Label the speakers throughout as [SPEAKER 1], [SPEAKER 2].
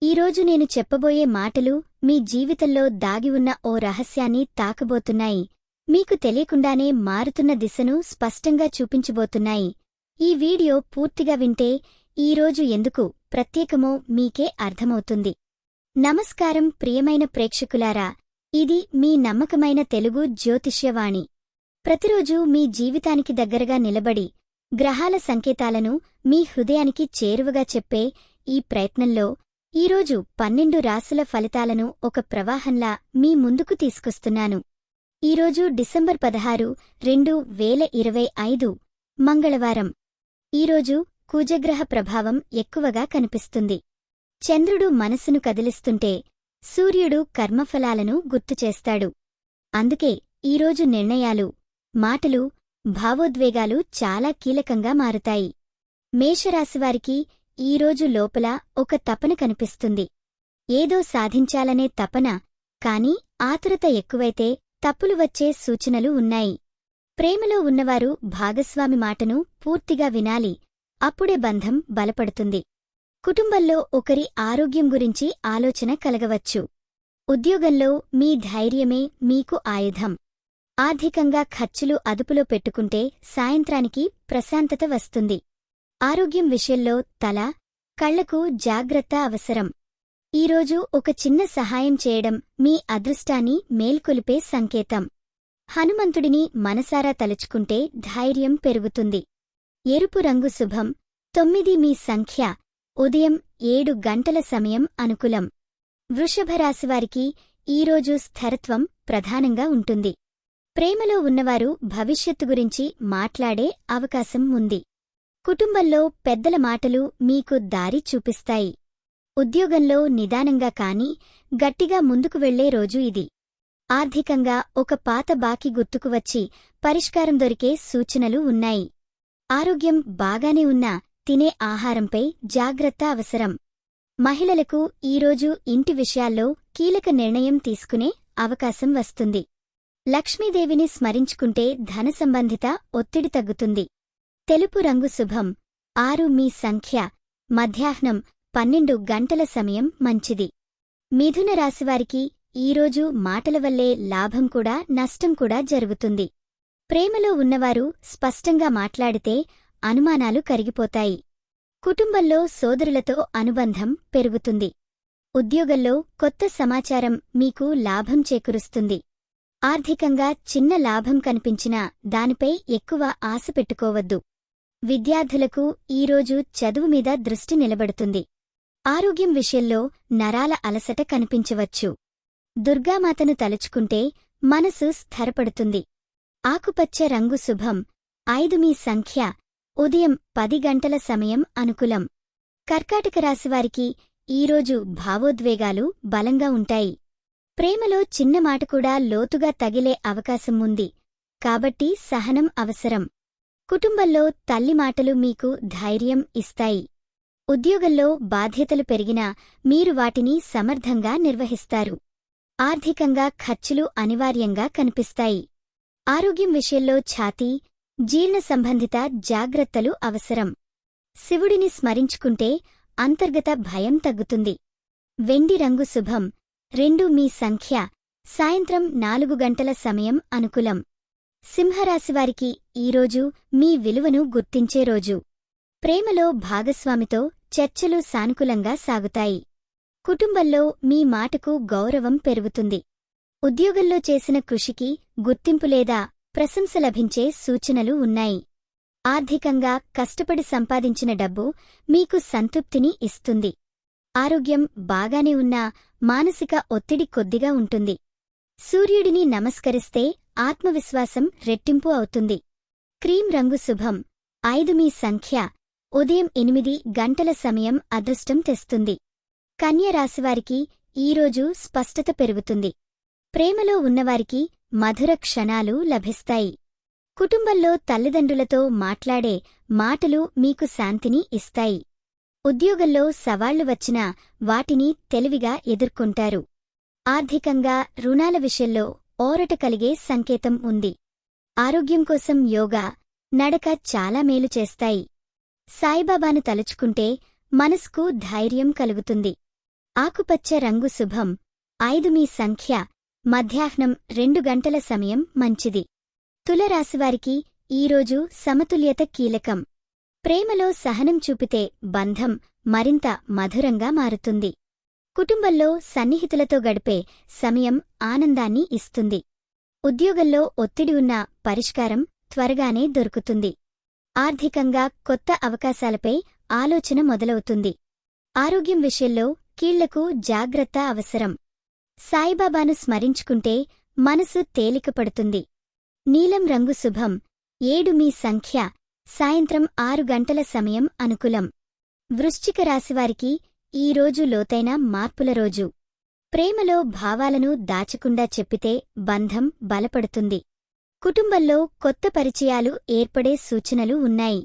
[SPEAKER 1] ఈరోజు నేను చెప్పబోయే మాటలు మీ జీవితంలో దాగి ఉన్న ఓ రహస్యాన్ని తాకబోతున్నాయి. మీకు తెలియకుండానే మారుతున్న దిశను స్పష్టంగా చూపించబోతున్నాయి. ఈ వీడియో పూర్తిగా వింటే ఈరోజు ఎందుకు ప్రత్యేకమో మీకే అర్థమవుతుంది. నమస్కారం ప్రియమైన ప్రేక్షకులారా, ఇది మీ నమ్మకమైన తెలుగు జ్యోతిష్యవాణి. ప్రతిరోజూ మీ జీవితానికి దగ్గరగా నిలబడి గ్రహాల సంకేతాలను మీ హృదయానికి చేరువగా చెప్పే ఈ ప్రయత్నంలో ఈరోజు 12 రాశుల ఫలితాలను ఒక ప్రవాహంలా మీ ముందుకు తీసుకొస్తున్నాను. ఈరోజు డిసెంబర్ 16, 2025 మంగళవారం. ఈరోజు కుజగ్రహ ప్రభావం ఎక్కువగా కనిపిస్తుంది. చంద్రుడు మనసును కదిలిస్తుంటే సూర్యుడు కర్మఫలాలను గుర్తుచేస్తాడు. అందుకే ఈరోజు నిర్ణయాలు, మాటలు, భావోద్వేగాలు చాలా కీలకంగా మారుతాయి. మేషరాశివారికి ఈరోజు లోపల ఒక తపన కనిపిస్తుంది. ఏదో సాధించాలనే తపన, కాని ఆతురత ఎక్కువైతే తప్పులు వచ్చే సూచనలు ఉన్నాయి. ప్రేమలో ఉన్నవారు భాగస్వామి మాటను పూర్తిగా వినాలి, అప్పుడే బంధం బలపడుతుంది. కుటుంబంలో ఒకరి ఆరోగ్యం గురించి ఆలోచన కలగవచ్చు. ఉద్యోగంలో మీ ధైర్యమే మీకు ఆయుధం. ఆర్థికంగా ఖర్చులు అదుపులో పెట్టుకుంటే సాయంత్రానికి ప్రశాంతత వస్తుంది. ఆరోగ్యం విషయంలో తల, కళ్లకు జాగ్రత్త అవసరం. ఈరోజు ఒక చిన్న సహాయం చేయడం మీ అదృష్టాన్ని మేల్కొలిపే సంకేతం. హనుమంతుడిని మనసారా తలుచుకుంటే ధైర్యం పెరుగుతుంది. ఎరుపు రంగు శుభం. 9 మీ సంఖ్య. ఉదయం 7 గంటల సమయం అనుకూలం. వృషభరాశివారికి ఈరోజు స్థిరత్వం ప్రధానంగా ఉంటుంది. ప్రేమలో ఉన్నవారు భవిష్యత్తు గురించి మాట్లాడే అవకాశం ఉంది. కుటుంబంలో పెద్దల మాటలు మీకు దారి చూపిస్తాయి. ఉద్యోగంలో నిదానంగా కాని గట్టిగా ముందుకు వెళ్లే రోజు ఇది. ఆర్థికంగా ఒక పాత బాకీ గుర్తుకు వచ్చి పరిష్కారం దొరికే సూచనలు ఉన్నాయి. ఆరోగ్యం బాగానే ఉన్నా తినే ఆహారంపై జాగ్రత్త అవసరం. మహిళలకు ఈరోజు ఇంటి విషయాల్లో కీలక నిర్ణయం తీసుకునే అవకాశం వస్తుంది. లక్ష్మీదేవిని స్మరించుకుంటే ధన సంబంధిత ఒత్తిడి తగ్గుతుంది. తెలుపు రంగు శుభం. 6 మీ సంఖ్య. మధ్యాహ్నం 12 గంటల సమయం మంచిది. మిథున రాశివారికి ఈరోజు మాటల వల్లే లాభం కూడా నష్టం కూడా జరుగుతుంది. ప్రేమలో ఉన్నవారు స్పష్టంగా మాట్లాడితే అనుమానాలు కరిగిపోతాయి. కుటుంబంలో సోదరులతో అనుబంధం పెరుగుతుంది. ఉద్యోగంలో కొత్త సమాచారం మీకు లాభం చేకూరుస్తుంది. ఆర్థికంగా చిన్న లాభం కనిపించినా దానిపై ఎక్కువ ఆశ పెట్టుకోవద్దు. విద్యార్థులకు ఈరోజు చదువు మీద దృష్టి నిలబడుతుంది. ఆరోగ్యం విషయంలో నరాల అలసట కనిపించవచ్చు. దుర్గామాతను తలుచుకుంటే మనసు స్థిరపడుతుంది. ఆకుపచ్చ రంగు శుభం. 5 మీ సంఖ్య. ఉదయం 10 గంటల సమయం అనుకూలం. కర్కాటక రాశివారికి ఈరోజు భావోద్వేగాలు బలంగా ఉంటాయి. ప్రేమలో చిన్న మాట కూడా లోతుగా తగిలే అవకాశం ఉంది. కాబట్టి సహనం అవసరం. కుటుంబంలో తల్లి మాటలు మీకు ధైర్యం ఇస్తాయి. ఉద్యోగంలో బాధ్యతలు పెరిగినా మీరు వాటిని సమర్థంగా నిర్వహిస్తారు. ఆర్థికంగా ఖర్చులు అనివార్యంగా కనిపిస్తాయి. ఆరోగ్యం విషయంలో ఛాతీ, జీర్ణ సంబంధిత జాగ్రత్తలు అవసరం. శివుడిని స్మరించుకుంటే అంతర్గత భయం తగ్గుతుంది. వెండి రంగు శుభం. 2 మీ సంఖ్య. సాయంత్రం 4 గంటల సమయం అనుకూలం. సింహరాశివారికి ఈరోజు మీ విలువను గుర్తించే రోజు. ప్రేమలో భాగస్వామితో చర్చలు సానుకూలంగా సాగుతాయి. కుటుంబంలో మీ మాటకు గౌరవం పెరుగుతుంది. ఉద్యోగంలో చేసిన కృషికి గుర్తింపు లేదా ప్రశంస లభించే సూచనలు ఉన్నాయి. ఆర్థికంగా కష్టపడి సంపాదించిన డబ్బు మీకు సంతృప్తిని ఇస్తుంది. ఆరోగ్యం బాగానే ఉన్నా మానసిక ఒత్తిడి కొద్దిగా ఉంటుంది. సూర్యుడిని నమస్కరిస్తే ఆత్మవిశ్వాసం రెట్టింపు అవుతుంది. క్రీం రంగు శుభం. 5 మీ సంఖ్య. ఉదయం 8 గంటల సమయం అదృష్టం తెస్తుంది. కన్య రాశివారికి ఈరోజు స్పష్టత పెరుగుతుంది. ప్రేమలో ఉన్నవారికి మధుర క్షణాలు లభిస్తాయి. కుటుంబంలో తల్లిదండ్రులతో మాట్లాడే మాటలు మీకు శాంతిని ఇస్తాయి. ఉద్యోగంలో సవాళ్లు వచ్చినా వాటిని తెలివిగా ఎదుర్కొంటారు. ఆర్థికంగా రుణాల విషయంలో ఓరట కలిగే సంకేతం ఉంది. ఆరోగ్యం కోసం యోగా, నడక చాలా మేలు చేస్తాయి. సాయిబాబాను తలుచుకుంటే మనస్కు ధైర్యం కలుగుతుంది. ఆకుపచ్చ రంగు శుభం. 5 మీ సంఖ్య. మధ్యాహ్నం 2 గంటల సమయం మంచిది. తులరాశివారికి ఈరోజు సమతుల్యత కీలకం. ప్రేమలో సహనం చూపితే బంధం మరింత మధురంగా మారుతుంది. కుటుంబంలో సన్నిహితులతో గడిపే సమయం ఆనందాన్ని ఇస్తుంది. ఉద్యోగంలో ఒత్తిడి ఉన్న పరిష్కారం త్వరగానే దొరుకుతుంది. ఆర్థికంగా కొత్త అవకాశాలపై ఆలోచన మొదలవుతుంది. ఆరోగ్యం విషయంలో కీళ్లకు జాగ్రత్త అవసరం. సాయిబాబాను స్మరించుకుంటే మనసు తేలికపడుతుంది. నీలం రంగు శుభం. 7 మీ సంఖ్య. సాయంత్రం 6 గంటల సమయం అనుకూలం. వృశ్చిక రాశివారికి ఈరోజు లోతైన మార్పుల రోజు. ప్రేమలో భావాలను దాచకుండా చెప్పితే బంధం బలపడుతుంది. కుటుంబంలో కొత్త పరిచయాలు ఏర్పడే సూచనలు ఉన్నాయి.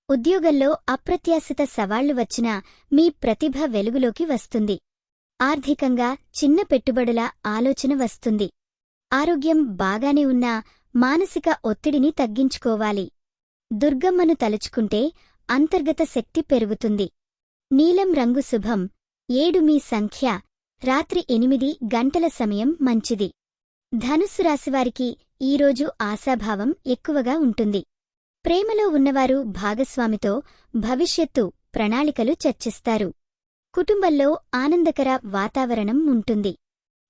[SPEAKER 1] ఉద్యోగంలో అప్రత్యాశిత సవాళ్లు వచ్చినా మీ ప్రతిభ వెలుగులోకి వస్తుంది. ఆర్థికంగా చిన్న పెట్టుబడుల ఆలోచన వస్తుంది. ఆరోగ్యం బాగానే ఉన్నా మానసిక ఒత్తిడిని తగ్గించుకోవాలి. దుర్గమ్మను తలుచుకుంటే అంతర్గత శక్తి పెరుగుతుంది. నీలం రంగు శుభం. 7 మీ సంఖ్య. రాత్రి 8 గంటల సమయం మంచిది. ధనుస్సు రాశివారికి ఈరోజు ఆశాభావం ఎక్కువగా ఉంటుంది. ప్రేమలో ఉన్నవారు భాగస్వామితో భవిష్యత్తు ప్రణాళికలు చర్చిస్తారు. కుటుంబంలో ఆనందకర వాతావరణం ఉంటుంది.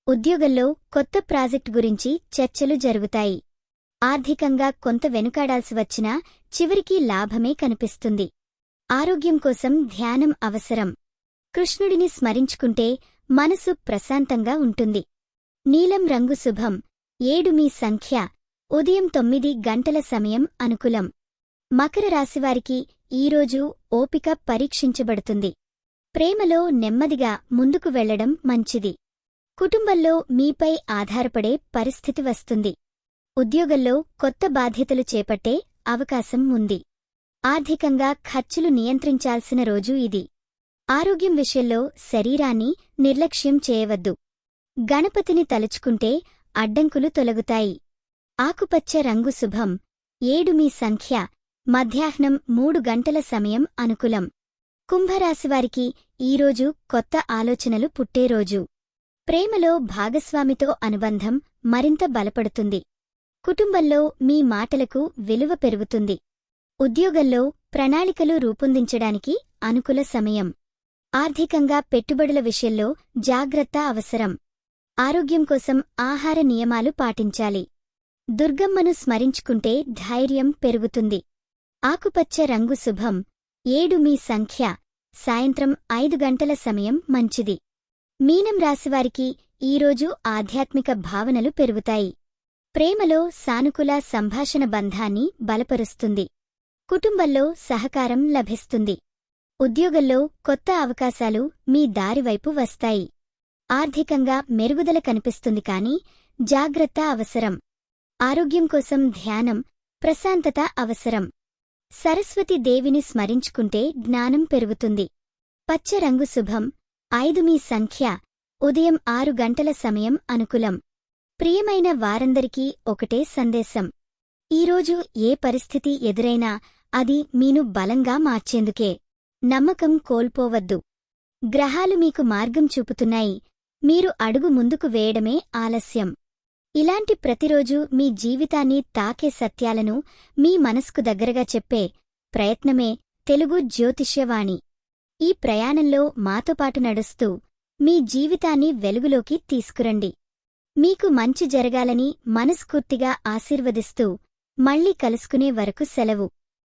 [SPEAKER 1] ఉద్యోగంలో కొత్త ప్రాజెక్టు గురించి చర్చలు జరుగుతాయి. ఆర్థికంగా కొంత వెనుకాడాల్సి వచ్చినా చివరికి లాభమే కనిపిస్తుంది. ఆరోగ్యం కోసం ధ్యానం అవసరం. కృష్ణుడిని స్మరించుకుంటే మనసు ప్రశాంతంగా ఉంటుంది. నీలం రంగు శుభం. 7 మీ సంఖ్య. ఉదయం 9 గంటల సమయం అనుకూలం. మకర రాశివారికి ఈరోజు ఓపిక పరీక్షించబడుతుంది. ప్రేమలో నెమ్మదిగా ముందుకు వెళ్లడం మంచిది. కుటుంబంలో మీపై ఆధారపడే పరిస్థితి వస్తుంది. ఉద్యోగంలో కొత్త బాధ్యతలు చేపట్టే అవకాశం ఉంది. ఆర్థికంగా ఖర్చులు నియంత్రించాల్సిన రోజు ఇది. ఆరోగ్యం విషయంలో శరీరాన్ని నిర్లక్ష్యం చేయవద్దు. గణపతిని తలుచుకుంటే అడ్డంకులు తొలగుతాయి. ఆకుపచ్చ రంగు శుభం. 7 మీ సంఖ్య. మధ్యాహ్నం 3 గంటల సమయం అనుకూలం. కుంభరాశివారికి ఈరోజు కొత్త ఆలోచనలు పుట్టే రోజు. ప్రేమలో భాగస్వామితో అనుబంధం మరింత బలపడుతుంది. కుటుంబంలో మీ మాటలకు విలువ పెరుగుతుంది. ఉద్యోగంలో ప్రణాళికలు రూపొందించడానికి అనుకూల సమయం. ఆర్థికంగా పెట్టుబడుల విషయంలో జాగ్రత్త అవసరం. ఆరోగ్యం కోసం ఆహార నియమాలు పాటించాలి. దుర్గమ్మను స్మరించుకుంటే ధైర్యం పెరుగుతుంది. ఆకుపచ్చ రంగు శుభం. 7 మీ సంఖ్య. సాయంత్రం 5 గంటల సమయం మంచిది. మీనం రాశివారికి ఈరోజు ఆధ్యాత్మిక భావనలు పెరుగుతాయి. ప్రేమలో సానుకూల సంభాషణ బంధాన్ని బలపరుస్తుంది. కుటుంబంలో సహకారం లభిస్తుంది. ఉద్యోగంలో కొత్త అవకాశాలు మీ దారివైపు వస్తాయి. ఆర్థికంగా మెరుగుదల కనిపిస్తుంది కానీ జాగ్రత్త అవసరం. ఆరోగ్యం కోసం ధ్యానం, ప్రశాంతత అవసరం. సరస్వతి దేవిని స్మరించుకుంటే జ్ఞానం పెరుగుతుంది. పచ్చ రంగు శుభం. 5 మీ సంఖ్య. ఉదయం 6 గంటల సమయం అనుకూలం. ప్రియమైన వారందరికీ ఒకటే సందేశం. ఈరోజు ఏ పరిస్థితి ఎదురైనా అది మీను బలంగా మార్చేందుకే. నమ్మకం కోల్పోవద్దు. గ్రహాలు మీకు మార్గం చూపుతున్నాయి. మీరు అడుగు ముందుకు వేయడమే ఆలస్యం. ఇలాంటి ప్రతిరోజూ మీ జీవితాన్ని తాకే సత్యాలను మీ మనస్కు దగ్గరగా చెప్పే ప్రయత్నమే తెలుగు జ్యోతిష్యవాణి. ఈ ప్రయాణంలో మాతోపాటు నడుస్తూ మీ జీవితాన్ని వెలుగులోకి తీసుకురండి. మీకు మంచి జరగాలని మనస్ఫూర్తిగా ఆశీర్వదిస్తూ మళ్ళీ కలుసుకునే వరకు సెలవు.